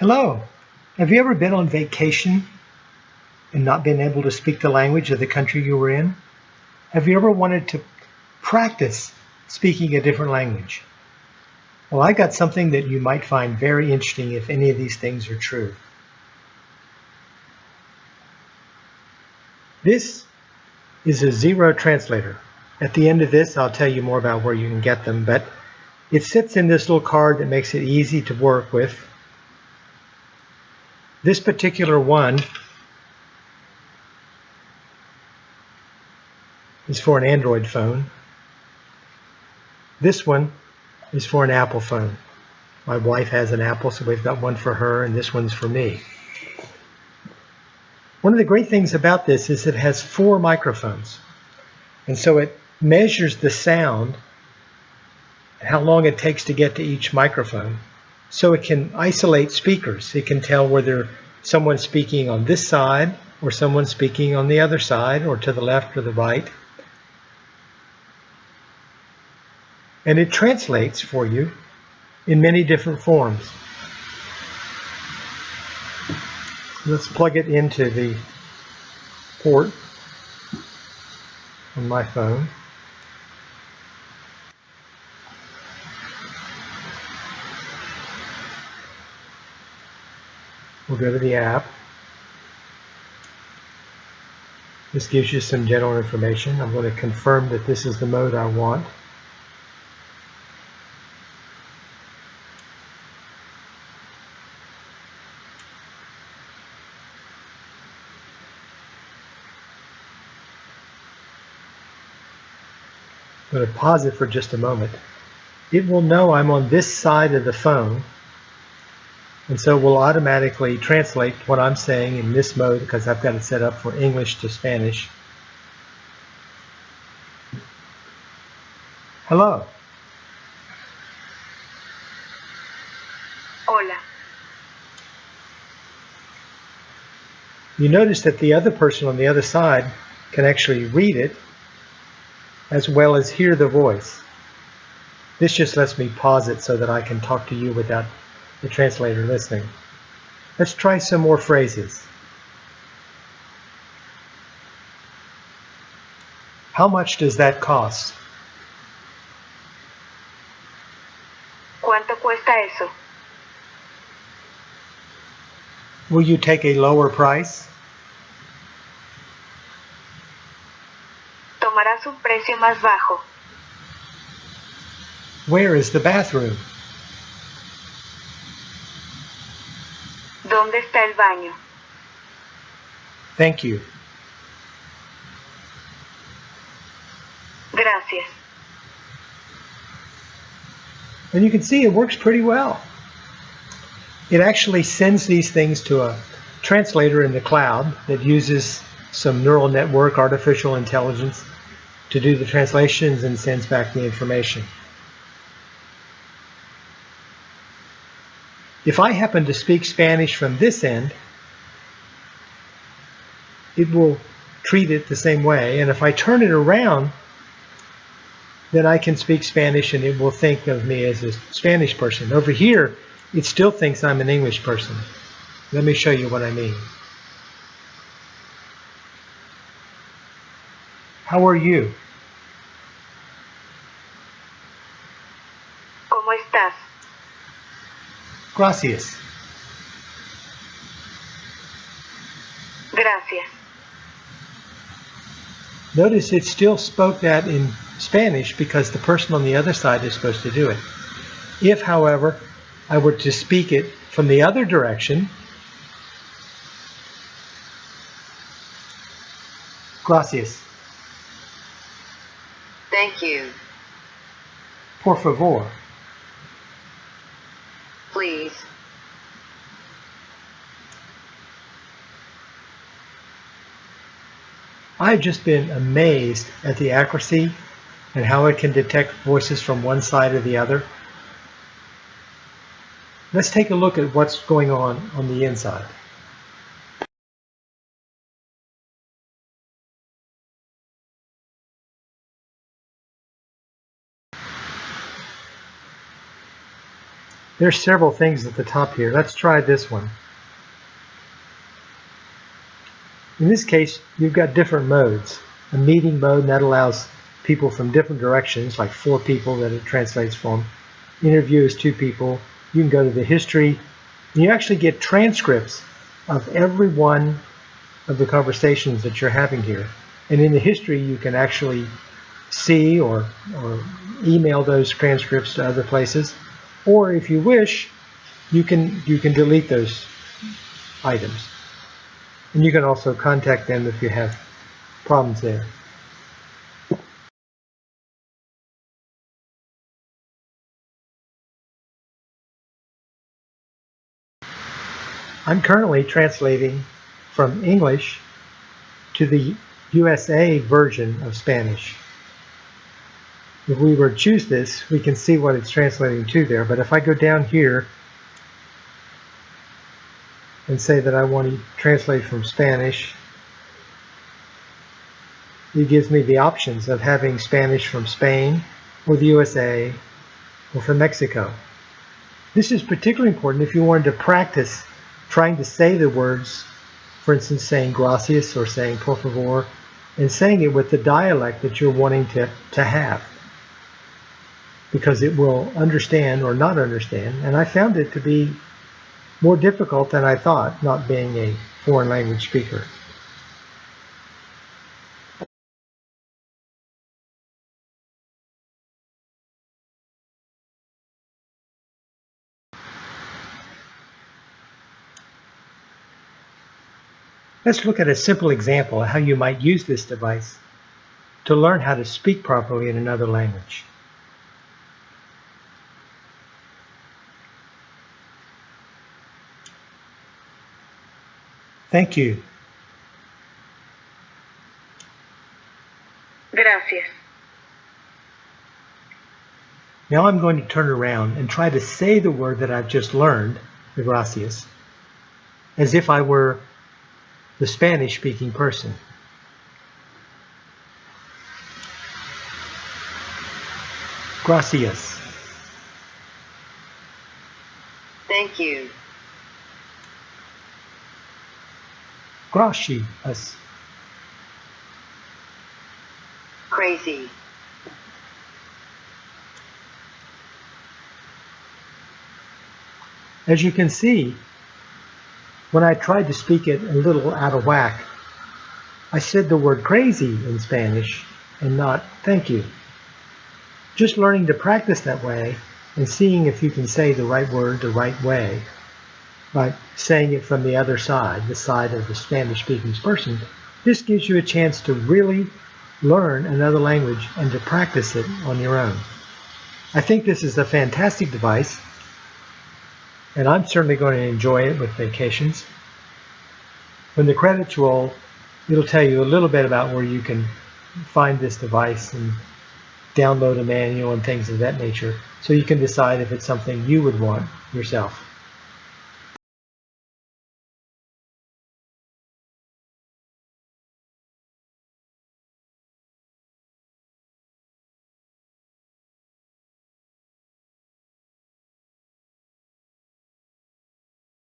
Hello. Have you ever been on vacation and not been able to speak the language of the country you were in? Have you ever wanted to practice speaking a different language? Well, I got something that you might find very interesting if any of these things are true. This is a Zero Translator. At the end of this, I'll tell you more about where you can get them, but it sits in this little card that makes it easy to work with. This particular one is for an Android phone. This one is for an Apple phone. My wife has an Apple, so we've got one for her, and this one's for me. One of the great things about this is it has 4 microphones. And so it measures the sound, how long it takes to get to each microphone. So it can isolate speakers. It can tell whether someone's speaking on this side or someone's speaking on the other side or to the left or the right. And it translates for you in many different forms. Let's plug it into the port on my phone. We'll go to the app. This gives you some general information. I'm going to confirm that this is the mode I want. I'm going to pause it for just a moment. It will know I'm on this side of the phone, and so it will automatically translate what I'm saying in this mode because I've got it set up for English to Spanish. Hello. Hola. You notice that the other person on the other side can actually read it as well as hear the voice. This just lets me pause it so that I can talk to you without the translator listening. Let's try some more phrases. How much does that cost? ¿Cuánto cuesta eso? Will you take a lower price? Tomarás un precio más bajo. Where is the bathroom? ¿Dónde está el baño? Thank you. Gracias. And you can see it works pretty well. It actually sends these things to a translator in the cloud that uses some neural network, artificial intelligence, to do the translations and sends back the information. If I happen to speak Spanish from this end, it will treat it the same way. And if I turn it around, then I can speak Spanish and it will think of me as a Spanish person. Over here, it still thinks I'm an English person. Let me show you what I mean. How are you? ¿Cómo estás? Gracias. Gracias. Notice it still spoke that in Spanish because the person on the other side is supposed to do it. If, however, I were to speak it from the other direction, gracias. Thank you. Por favor. Please. I've just been amazed at the accuracy and how it can detect voices from one side or the other. Let's take a look at what's going on the inside. There's several things at the top here. Let's try this one. In this case, you've got different modes. A meeting mode, and that allows people from different directions, like 4 people that it translates from. Interview is 2 people. You can go to the history. And you actually get transcripts of every one of the conversations that you're having here. And in the history, you can actually see or email those transcripts to other places. Or if you wish, you can delete those items. And you can also contact them if you have problems there. I'm currently translating from English to the USA version of Spanish. If we were to choose this, we can see what it's translating to there. But if I go down here and say that I want to translate from Spanish, it gives me the options of having Spanish from Spain or the USA or from Mexico. This is particularly important if you wanted to practice trying to say the words, for instance, saying gracias or saying por favor, and saying it with the dialect that you're wanting to have, because it will understand or not understand. And I found it to be more difficult than I thought, not being a foreign language speaker. Let's look at a simple example of how you might use this device to learn how to speak properly in another language. Thank you. Gracias. Now I'm going to turn around and try to say the word that I've just learned, the gracias, as if I were the Spanish-speaking person. Gracias. Thank you. Gracias. Crazy. As you can see, when I tried to speak it a little out of whack, I said the word crazy in Spanish and not thank you. Just learning to practice that way and seeing if you can say the right word the right way by saying it from the other side, the side of the Spanish-speaking person, this gives you a chance to really learn another language and to practice it on your own. I think this is a fantastic device, and I'm certainly going to enjoy it with vacations. When the credits roll, it'll tell you a little bit about where you can find this device and download a manual and things of that nature, so you can decide if it's something you would want yourself.